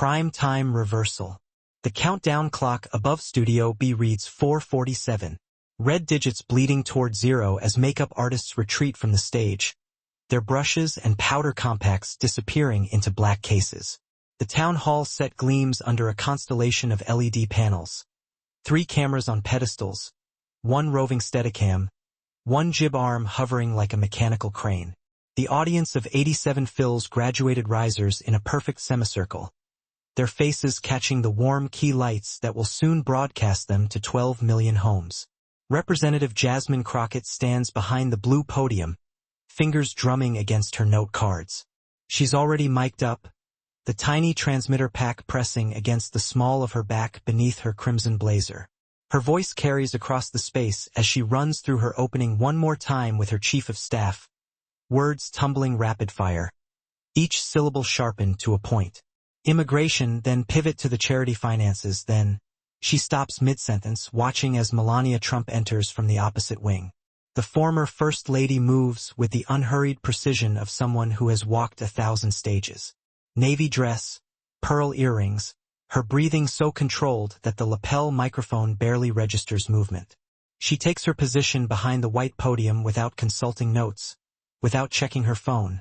Prime time reversal. The countdown clock above Studio B reads 4:47. Red digits bleeding toward zero as makeup artists retreat from the stage, their brushes and powder compacts disappearing into black cases. The town hall set gleams under a constellation of LED panels. 3 cameras on pedestals, 1 roving Steadicam, 1 jib arm hovering like a mechanical crane. The audience of 87 fills graduated risers in a perfect semicircle, their faces catching the warm key lights that will soon broadcast them to 12 million homes. Representative Jasmine Crockett stands behind the blue podium, fingers drumming against her note cards. She's already mic'd up, the tiny transmitter pack pressing against the small of her back beneath her crimson blazer. Her voice carries across the space as she runs through her opening one more time with her chief of staff, words tumbling rapid fire, each syllable sharpened to a point. Immigration, then pivot to the charity finances, then she stops mid-sentence, watching as Melania Trump enters from the opposite wing. The former First Lady moves with the unhurried precision of someone who has walked 1,000 stages. Navy dress, pearl earrings, her breathing so controlled that the lapel microphone barely registers movement. She takes her position behind the white podium without consulting notes, without checking her phone,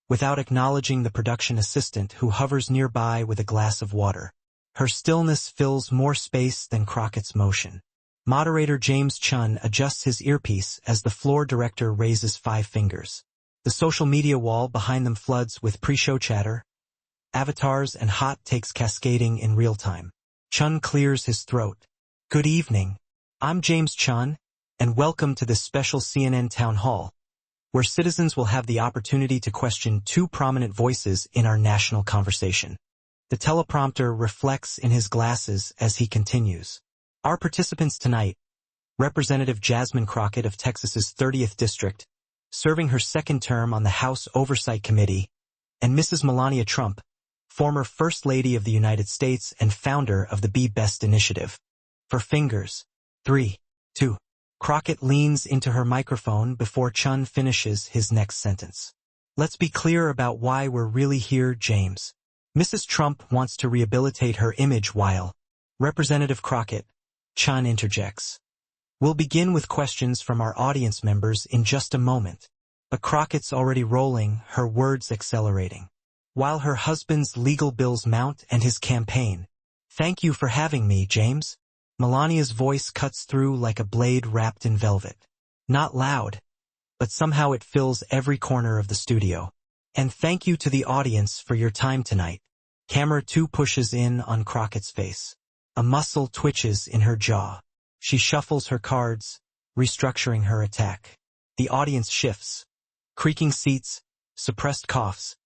without acknowledging the production assistant who hovers nearby with a glass of water. Her stillness fills more space than Crockett's motion. Moderator James Chun adjusts his earpiece as the floor director raises 5 fingers. The social media wall behind them floods with pre-show chatter, avatars and hot takes cascading in real time. Chun clears his throat. Good evening. I'm James Chun, and welcome to this special CNN town hall, where citizens will have the opportunity to question 2 prominent voices in our national conversation. The teleprompter reflects in his glasses as he continues. Our participants tonight, Representative Jasmine Crockett of Texas's 30th District, serving her 2nd term on the House Oversight Committee, and Mrs. Melania Trump, former First Lady of the United States and founder of the Be Best initiative. For fingers. 3, 2. Crockett leans into her microphone before Chun finishes his next sentence. Let's be clear about why we're really here, James. Mrs. Trump wants to rehabilitate her image while Representative Crockett, Chun interjects. We'll begin with questions from our audience members in just a moment. But Crockett's already rolling, her words accelerating. While her husband's legal bills mount and his campaign. Thank you for having me, James. Melania's voice cuts through like a blade wrapped in velvet. Not loud, but somehow it fills every corner of the studio. And thank you to the audience for your time tonight. Camera 2 pushes in on Crockett's face. A muscle twitches in her jaw. She shuffles her cards, restructuring her attack. The audience shifts. Creaking seats, suppressed coughs,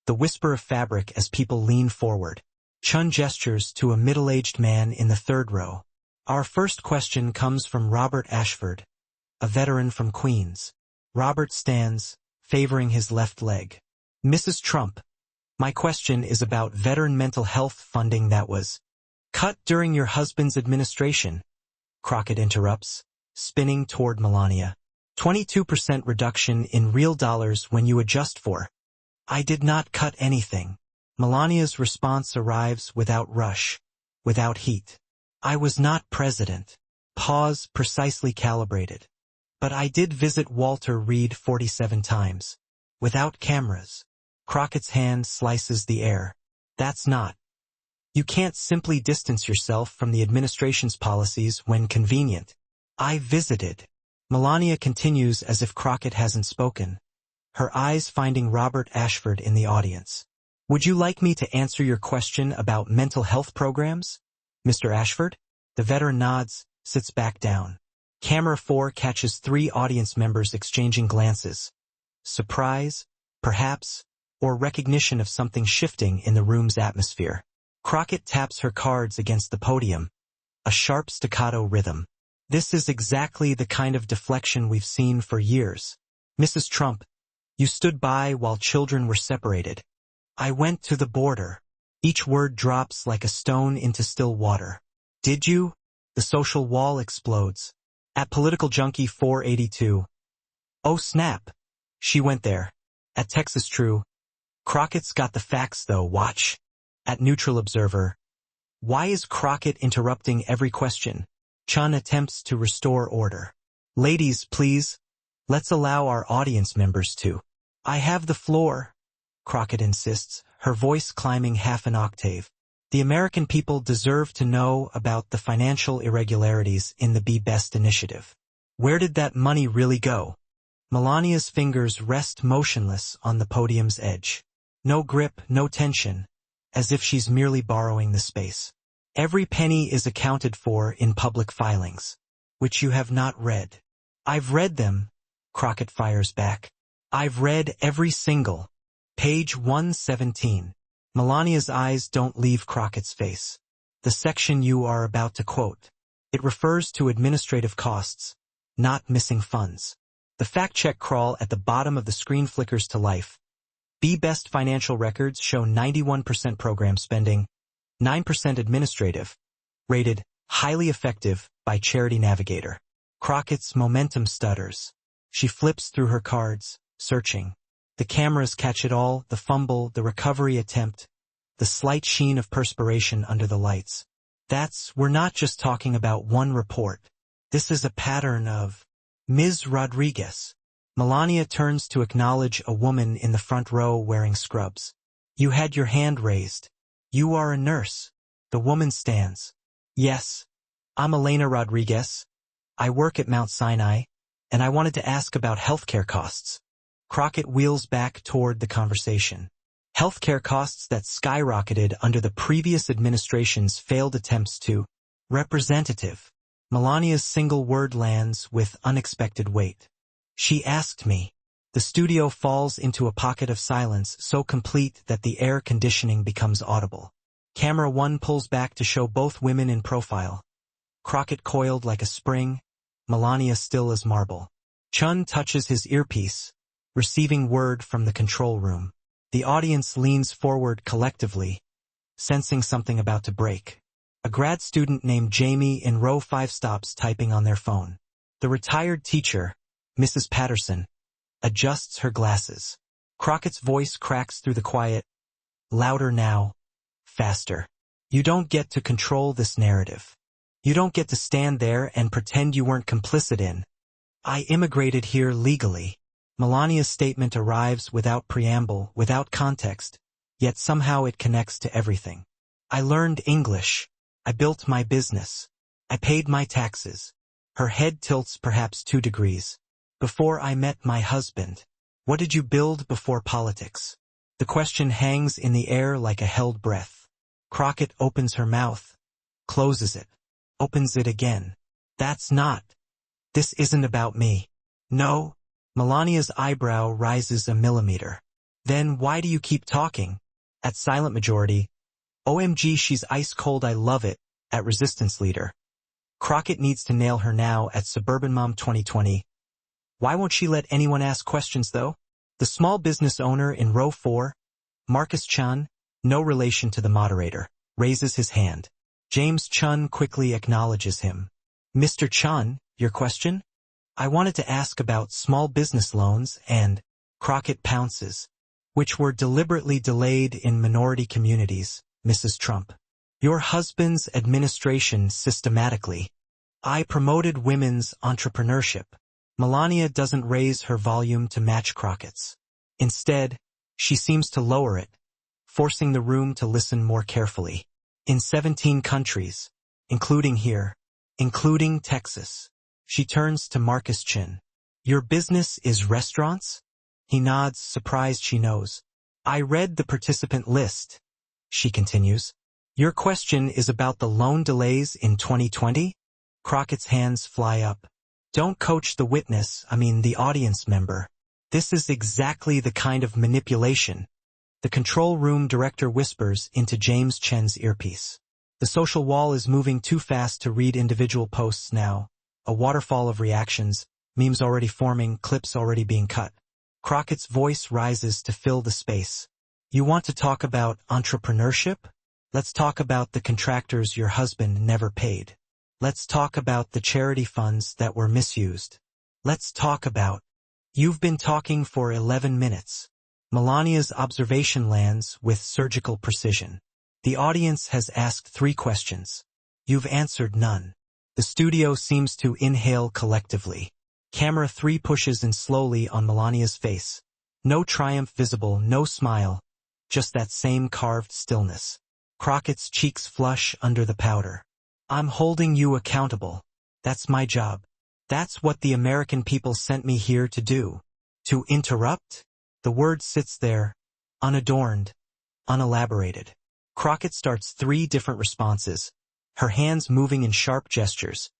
the whisper of fabric as people lean forward. Chun gestures to a middle-aged man in the 3rd row. Our first question comes from Robert Ashford, a veteran from Queens. Robert stands, favoring his left leg. Mrs. Trump, my question is about veteran mental health funding that was cut during your husband's administration. Crockett interrupts, spinning toward Melania. 22% reduction in real dollars when you adjust for. I did not cut anything. Melania's response arrives without rush, without heat. I was not president. Pause precisely calibrated. But I did visit Walter Reed 47 times. Without cameras. Crockett's hand slices the air. That's not. You can't simply distance yourself from the administration's policies when convenient. I visited. Melania continues as if Crockett hasn't spoken, her eyes finding Robert Ashford in the audience. Would you like me to answer your question about mental health programs, Mr. Ashford? The veteran nods, sits back down. Camera 4 catches 3 audience members exchanging glances. Surprise, perhaps, or recognition of something shifting in the room's atmosphere. Crockett taps her cards against the podium, a sharp staccato rhythm. This is exactly the kind of deflection we've seen for years. Mrs. Trump, you stood by while children were separated. I went to the border. Each word drops like a stone into still water. Did you? The social wall explodes. At Political Junkie 482. Oh snap. She went there. At Texas True. Crockett's got the facts though, watch. At neutral observer, why is Crockett interrupting every question? Chun attempts to restore order. Ladies, please. Let's allow our audience members to. I have the floor, Crockett insists, her voice climbing half an octave. The American people deserve to know about the financial irregularities in the Be Best initiative. Where did that money really go? Melania's fingers rest motionless on the podium's edge. No grip, no tension, as if she's merely borrowing the space. Every penny is accounted for in public filings, which you have not read. I've read them, Crockett fires back. I've read every single. Page 117. Melania's eyes don't leave Crockett's face. The section you are about to quote. It refers to administrative costs, not missing funds. The fact-check crawl at the bottom of the screen flickers to life. Be Best financial records show 91% program spending, 9% administrative, rated highly effective by Charity Navigator. Crockett's momentum stutters. She flips through her cards, searching. The cameras catch it all, the fumble, the recovery attempt, the slight sheen of perspiration under the lights. We're not just talking about one report. This is a pattern of... Ms. Rodriguez. Melania turns to acknowledge a woman in the front row wearing scrubs. You had your hand raised. You are a nurse. The woman stands. Yes. I'm Elena Rodriguez. I work at Mount Sinai, and I wanted to ask about healthcare costs. Crockett wheels back toward the conversation. Healthcare costs that skyrocketed under the previous administration's failed attempts to... Representative. Melania's single word lands with unexpected weight. She asked me. The studio falls into a pocket of silence so complete that the air conditioning becomes audible. Camera 1 pulls back to show both women in profile. Crockett coiled like a spring, Melania still as marble. Chun touches his earpiece, receiving word from the control room. The audience leans forward collectively, sensing something about to break. A grad student named Jamie in row 5 stops typing on their phone. The retired teacher, Mrs. Patterson, adjusts her glasses. Crockett's voice cracks through the quiet. Louder now. Faster. You don't get to control this narrative. You don't get to stand there and pretend you weren't complicit in. I immigrated here legally. Melania's statement arrives without preamble, without context, yet somehow it connects to everything. I learned English. I built my business. I paid my taxes. Her head tilts perhaps 2 degrees. Before I met my husband. What did you build before politics? The question hangs in the air like a held breath. Crockett opens her mouth, closes it, opens it again. That's not. This isn't about me. No. Melania's eyebrow rises a millimeter. Then why do you keep talking? At silent majority, OMG, she's ice cold, I love it, at resistance leader. Crockett needs to nail her now at Suburban Mom 2020. Why won't she let anyone ask questions though? The small business owner in row 4, Marcus Chun, no relation to the moderator, raises his hand. James Chun quickly acknowledges him. Mr. Chun, your question? I wanted to ask about small business loans and Crockett pounces, which were deliberately delayed in minority communities, Mrs. Trump. Your husband's administration systematically. I promoted women's entrepreneurship. Melania doesn't raise her volume to match Crockett's. Instead, she seems to lower it, forcing the room to listen more carefully. In 17 countries, including here, including Texas. She turns to Marcus Chin. Your business is restaurants? He nods, surprised she knows. I read the participant list, she continues. Your question is about the loan delays in 2020? Crockett's hands fly up. Don't coach the witness, the audience member. This is exactly the kind of manipulation. The control room director whispers into James Chen's earpiece. The social wall is moving too fast to read individual posts now. A waterfall of reactions, memes already forming, clips already being cut. Crockett's voice rises to fill the space. You want to talk about entrepreneurship? Let's talk about the contractors your husband never paid. Let's talk about the charity funds that were misused. Let's talk about... You've been talking for 11 minutes. Melania's observation lands with surgical precision. The audience has asked 3 questions. You've answered none. The studio seems to inhale collectively. Camera 3 pushes in slowly on Melania's face. No triumph visible, no smile, just that same carved stillness. Crockett's cheeks flush under the powder. I'm holding you accountable. That's my job. That's what the American people sent me here to do. To interrupt? The word sits there, unadorned, unelaborated. Crockett starts 3 different responses, her hands moving in sharp gestures.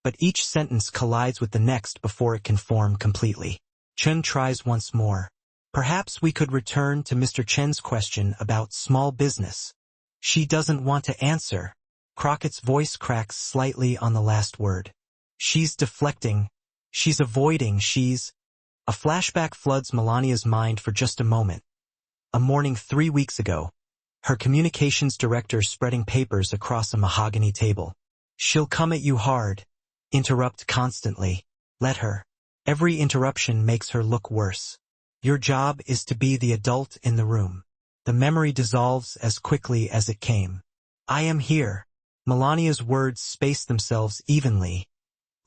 But each sentence collides with the next before it can form completely. Chen tries once more. Perhaps we could return to Mr. Chen's question about small business. She doesn't want to answer. Crockett's voice cracks slightly on the last word. She's deflecting. She's avoiding. A flashback floods Melania's mind for just a moment. A morning 3 weeks ago. Her communications director spreading papers across a mahogany table. She'll come at you hard. Interrupt constantly. Let her. Every interruption makes her look worse. Your job is to be the adult in the room. The memory dissolves as quickly as it came. I am here. Melania's words space themselves evenly,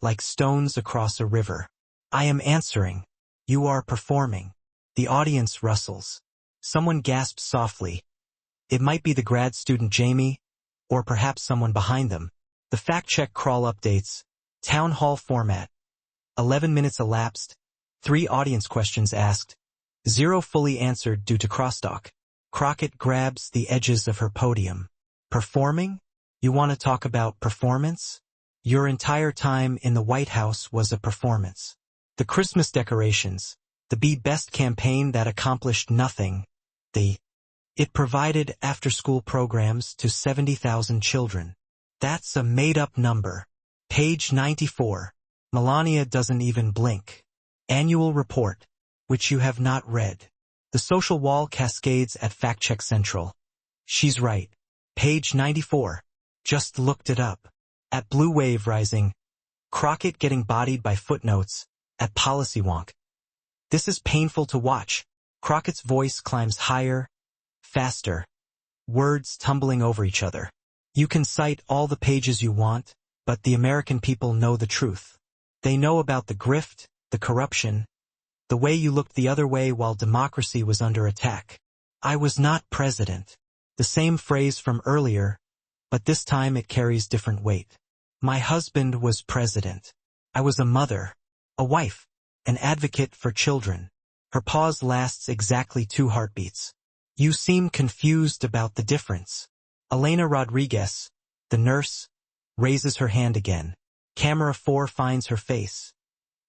like stones across a river. I am answering. You are performing. The audience rustles. Someone gasps softly. It might be the grad student Jamie, or perhaps someone behind them. The fact-check crawl updates. Town hall format. 11 minutes elapsed. 3 audience questions asked. 0 fully answered due to crosstalk. Crockett grabs the edges of her podium. Performing? You want to talk about performance? Your entire time in the White House was a performance. The Christmas decorations, the Be Best campaign that accomplished nothing. It provided after-school programs to 70,000 children. That's a made-up number. Page 94. Melania doesn't even blink. Annual report, which you have not read. The social wall cascades at Fact Check Central. She's right. Page 94. Just looked it up. At Blue Wave Rising. Crockett getting bodied by footnotes. At Policy Wonk. This is painful to watch. Crockett's voice climbs higher, faster. Words tumbling over each other. You can cite all the pages you want, but the American people know the truth. They know about the grift, the corruption, the way you looked the other way while democracy was under attack. I was not president. The same phrase from earlier, but this time it carries different weight. My husband was president. I was a mother, a wife, an advocate for children. Her pause lasts exactly 2 heartbeats. You seem confused about the difference. Elena Rodriguez, the nurse, raises her hand again. Camera 4 finds her face.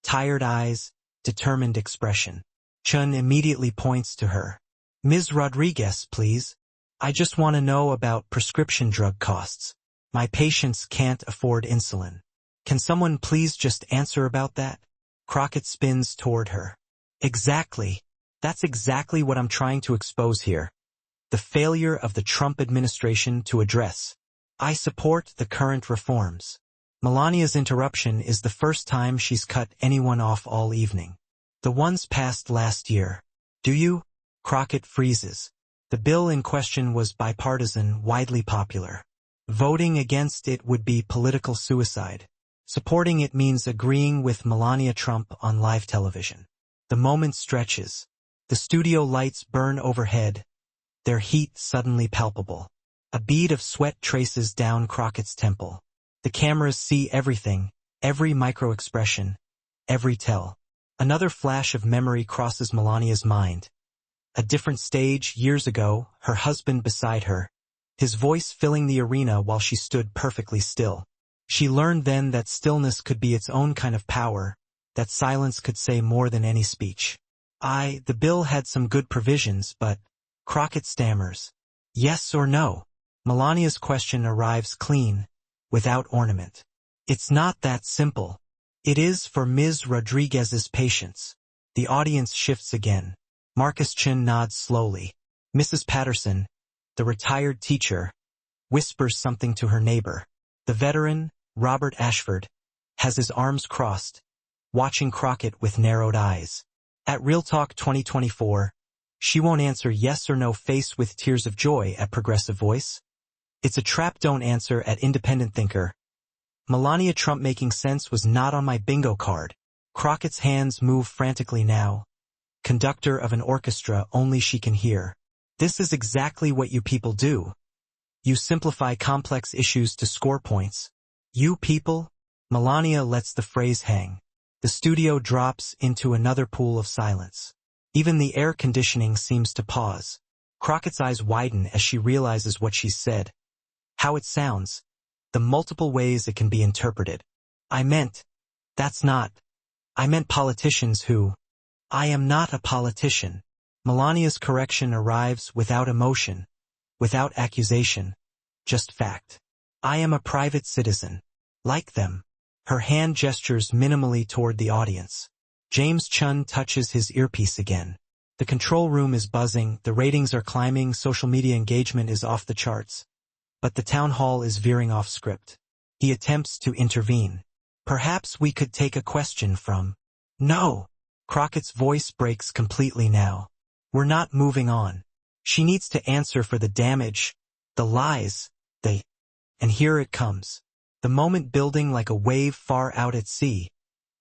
Tired eyes, determined expression. Chun immediately points to her. Ms. Rodriguez, please. I just want to know about prescription drug costs. My patients can't afford insulin. Can someone please just answer about that? Crockett spins toward her. Exactly. That's exactly what I'm trying to expose here. The failure of the Trump administration to address. I support the current reforms. Melania's interruption is the first time she's cut anyone off all evening. The ones passed last year. Do you? Crockett freezes. The bill in question was bipartisan, widely popular. Voting against it would be political suicide. Supporting it means agreeing with Melania Trump on live television. The moment stretches. The studio lights burn overhead, their heat suddenly palpable. A bead of sweat traces down Crockett's temple. The cameras see everything, every micro-expression, every tell. Another flash of memory crosses Melania's mind. A different stage, years ago, her husband beside her, his voice filling the arena while she stood perfectly still. She learned then that stillness could be its own kind of power, that silence could say more than any speech. The bill had some good provisions, but Crockett stammers. Yes or no? Melania's question arrives clean, without ornament. It's not that simple. It is for Ms. Rodriguez's patients. The audience shifts again. Marcus Chin nods slowly. Mrs. Patterson, the retired teacher, whispers something to her neighbor. The veteran, Robert Ashford, has his arms crossed, watching Crockett with narrowed eyes. At Real Talk 2024, she won't answer yes or no faced with tears of joy at Progressive Voice. It's a trap, don't answer at independent thinker. Melania Trump making sense was not on my bingo card. Crockett's hands move frantically now. Conductor of an orchestra only she can hear. This is exactly what you people do. You simplify complex issues to score points. You people? Melania lets the phrase hang. The studio drops into another pool of silence. Even the air conditioning seems to pause. Crockett's eyes widen as she realizes what she's said. How it sounds. The multiple ways it can be interpreted. I meant politicians who. I am not a politician. Melania's correction arrives without emotion, without accusation, just fact. I am a private citizen. Like them. Her hand gestures minimally toward the audience. James Chun touches his earpiece again. The control room is buzzing, the ratings are climbing, social media engagement is off the charts. But the town hall is veering off script. He attempts to intervene. Perhaps we could take a question from. No! Crockett's voice breaks completely now. We're not moving on. She needs to answer for the damage, the lies, and here it comes. The moment building like a wave far out at sea,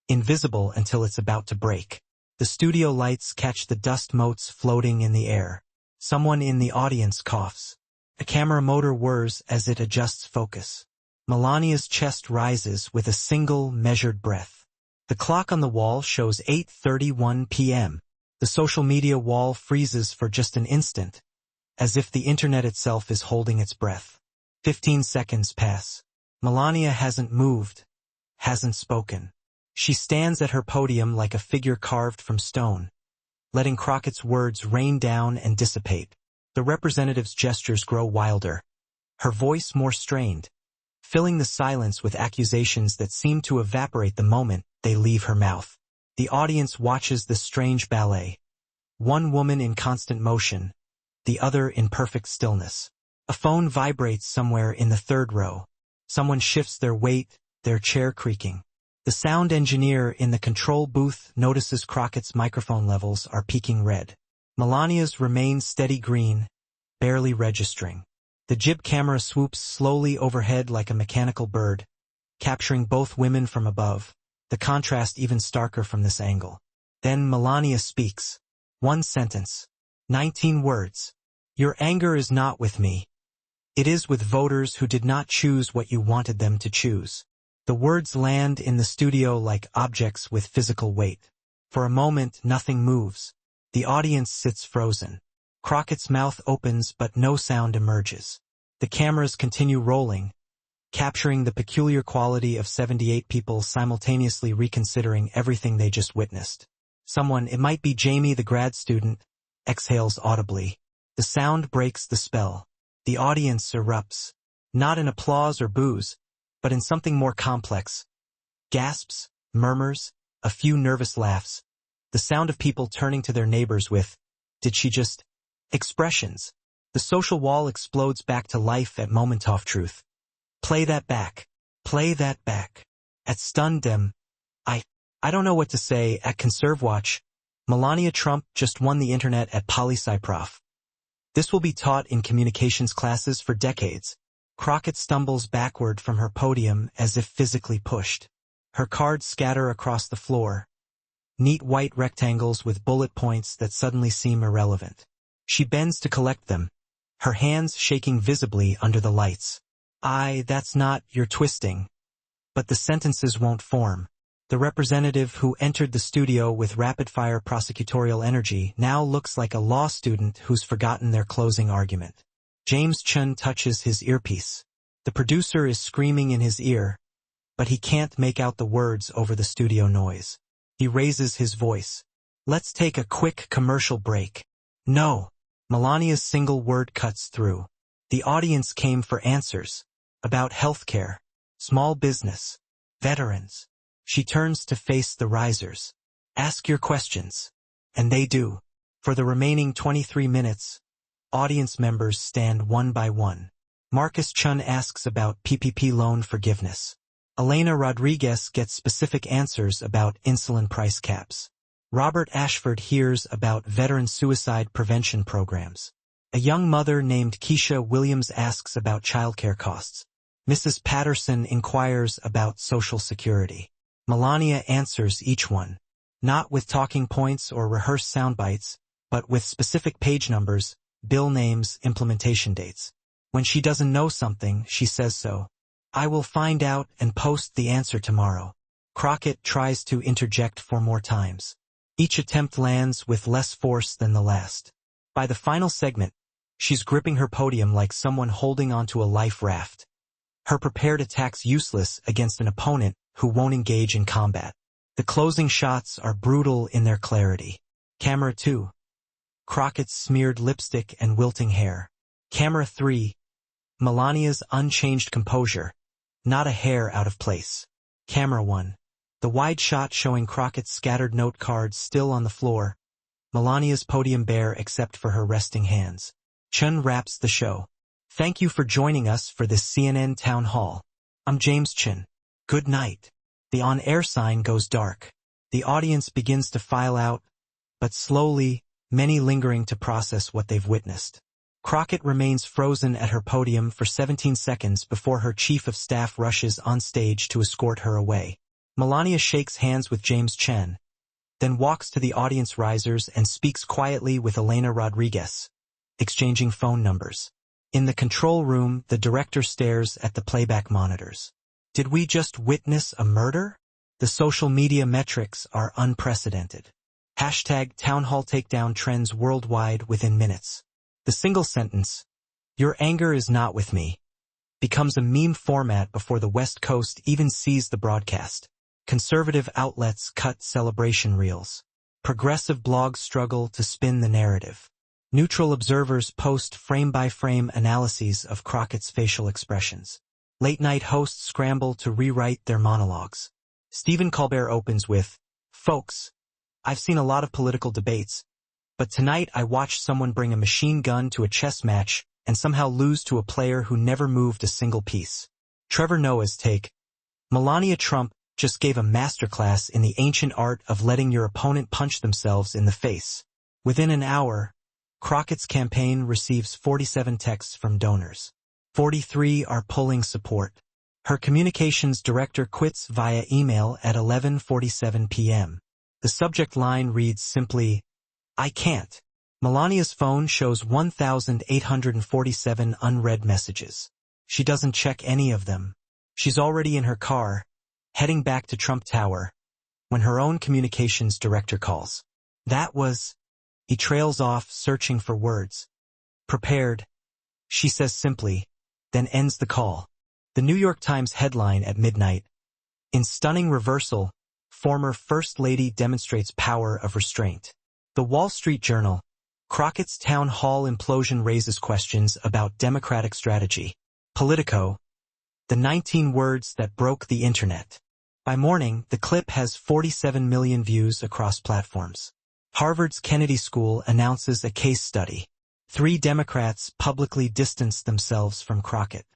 invisible until it's about to break. The studio lights catch the dust motes floating in the air. Someone in the audience coughs. A camera motor whirs as it adjusts focus. Melania's chest rises with a single measured breath. The clock on the wall shows 8:31 p.m. The social media wall freezes for just an instant, as if the internet itself is holding its breath. 15 seconds pass. Melania hasn't moved, hasn't spoken. She stands at her podium like a figure carved from stone, letting Crockett's words rain down and dissipate. The representative's gestures grow wilder, her voice more strained, filling the silence with accusations that seem to evaporate the moment they leave her mouth. The audience watches this strange ballet. One woman in constant motion, the other in perfect stillness. A phone vibrates somewhere in the third row. Someone shifts their weight, their chair creaking. The sound engineer in the control booth notices Crockett's microphone levels are peaking red. Melania's remain steady green, barely registering. The jib camera swoops slowly overhead like a mechanical bird, capturing both women from above, the contrast even starker from this angle. Then Melania speaks. One sentence. 19 words. Your anger is not with me. It is with voters who did not choose what you wanted them to choose. The words land in the studio like objects with physical weight. For a moment, nothing moves. The audience sits frozen. Crockett's mouth opens but no sound emerges. The cameras continue rolling, capturing the peculiar quality of 78 people simultaneously reconsidering everything they just witnessed. Someone, it might be Jamie the grad student, exhales audibly. The sound breaks the spell. The audience erupts, not in applause or boos, but in something more complex. Gasps, murmurs, a few nervous laughs. The sound of people turning to their neighbors with, did she just? Expressions. The social wall explodes back to life at moment of truth. Play that back. Play that back. At Stunned Dem. I don't know what to say. At ConserveWatch. Melania Trump just won the internet at Poli-Sci Prof. This will be taught in communications classes for decades. Crockett stumbles backward from her podium as if physically pushed. Her cards scatter across the floor. Neat white rectangles with bullet points that suddenly seem irrelevant. She bends to collect them, her hands shaking visibly under the lights. That's not, you're twisting. But the sentences won't form. The representative who entered the studio with rapid-fire prosecutorial energy now looks like a law student who's forgotten their closing argument. James Chun touches his earpiece. The producer is screaming in his ear, but he can't make out the words over the studio noise. He raises his voice. Let's take a quick commercial break. No. Melania's single word cuts through. The audience came for answers. About healthcare, small business, veterans. She turns to face the risers. Ask your questions. And they do. For the remaining 23 minutes, audience members stand one by one. Marcus Chun asks about PPP loan forgiveness. Elena Rodriguez gets specific answers about insulin price caps. Robert Ashford hears about veteran suicide prevention programs. A young mother named Keisha Williams asks about childcare costs. Mrs. Patterson inquires about Social Security. Melania answers each one, not with talking points or rehearsed sound bites, but with specific page numbers, bill names, implementation dates. When she doesn't know something, she says so. I will find out and post the answer tomorrow. Crockett tries to interject 4 more times. Each attempt lands with less force than the last. By the final segment, she's gripping her podium like someone holding onto a life raft. Her prepared attack's useless against an opponent who won't engage in combat. The closing shots are brutal in their clarity. Camera 2. Crockett's smeared lipstick and wilting hair. Camera 3. Melania's unchanged composure, not a hair out of place. Camera 1. The wide shot showing Crockett's scattered note cards still on the floor. Melania's podium bare except for her resting hands. Chun wraps the show. Thank you for joining us for this CNN town hall. I'm James Chun. Good night. The on-air sign goes dark. The audience begins to file out, but slowly, many lingering to process what they've witnessed. Crockett remains frozen at her podium for 17 seconds before her chief of staff rushes on stage to escort her away. Melania shakes hands with James Chen, then walks to the audience risers and speaks quietly with Elena Rodriguez, exchanging phone numbers. In the control room, the director stares at the playback monitors. Did we just witness a murder? The social media metrics are unprecedented. Hashtag townhall takedown trends worldwide within minutes. The single sentence, "Your anger is not with me," becomes a meme format before the West Coast even sees the broadcast. Conservative outlets cut celebration reels. Progressive blogs struggle to spin the narrative. Neutral observers post frame-by-frame analyses of Crockett's facial expressions. Late-night hosts scramble to rewrite their monologues. Stephen Colbert opens with, "Folks, I've seen a lot of political debates, but tonight I watched someone bring a machine gun to a chess match and somehow lose to a player who never moved a single piece." Trevor Noah's take, "Melania Trump just gave a masterclass in the ancient art of letting your opponent punch themselves in the face." Within an hour, Crockett's campaign receives 47 texts from donors. 43 are pulling support. Her communications director quits via email at 11:47 p.m. The subject line reads simply, "I can't." Melania's phone shows 1,847 unread messages. She doesn't check any of them. She's already in her car, heading back to Trump Tower, when her own communications director calls. "That was..." He trails off, searching for words. "Prepared," she says simply, then ends the call. The New York Times headline at midnight, "In stunning reversal, former First Lady demonstrates power of restraint." The Wall Street Journal, Crockett's town hall implosion raises questions about Democratic strategy. Politico, the 19 words that broke the internet. By morning, the clip has 47 million views across platforms. Harvard's Kennedy School announces a case study. 3 Democrats publicly distance themselves from Crockett.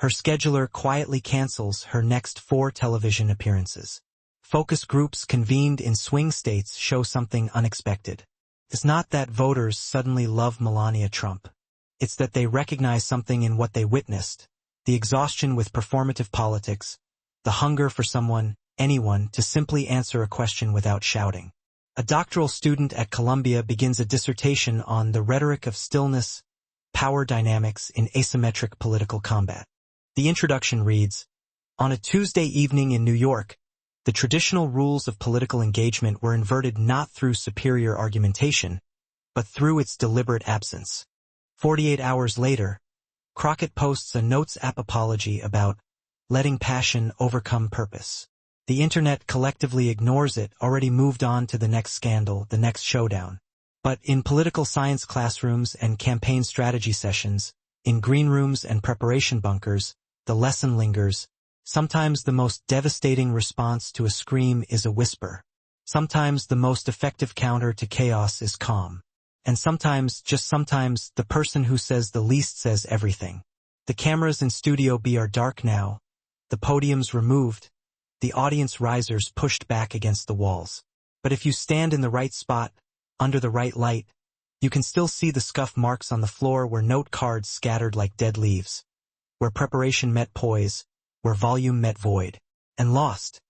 Her scheduler quietly cancels her next 4 television appearances. Focus groups convened in swing states show something unexpected. It's not that voters suddenly love Melania Trump. It's that they recognize something in what they witnessed. The exhaustion with performative politics. The hunger for someone, anyone, to simply answer a question without shouting. A doctoral student at Columbia begins a dissertation on the rhetoric of stillness, power dynamics in asymmetric political combat. The introduction reads, "On a Tuesday evening in New York, the traditional rules of political engagement were inverted not through superior argumentation, but through its deliberate absence." 48 hours later, Crockett posts a Notes app apology about letting passion overcome purpose. The internet collectively ignores it, already moved on to the next scandal, the next showdown. But in political science classrooms and campaign strategy sessions, in green rooms and preparation bunkers, the lesson lingers. Sometimes the most devastating response to a scream is a whisper. Sometimes the most effective counter to chaos is calm. And sometimes, just sometimes, the person who says the least says everything. The cameras in Studio B are dark now, the podiums removed, the audience risers pushed back against the walls. But if you stand in the right spot, under the right light, You can still see the scuff marks on the floor where note cards scattered like dead leaves, where preparation met poise, where volume met void, and lost.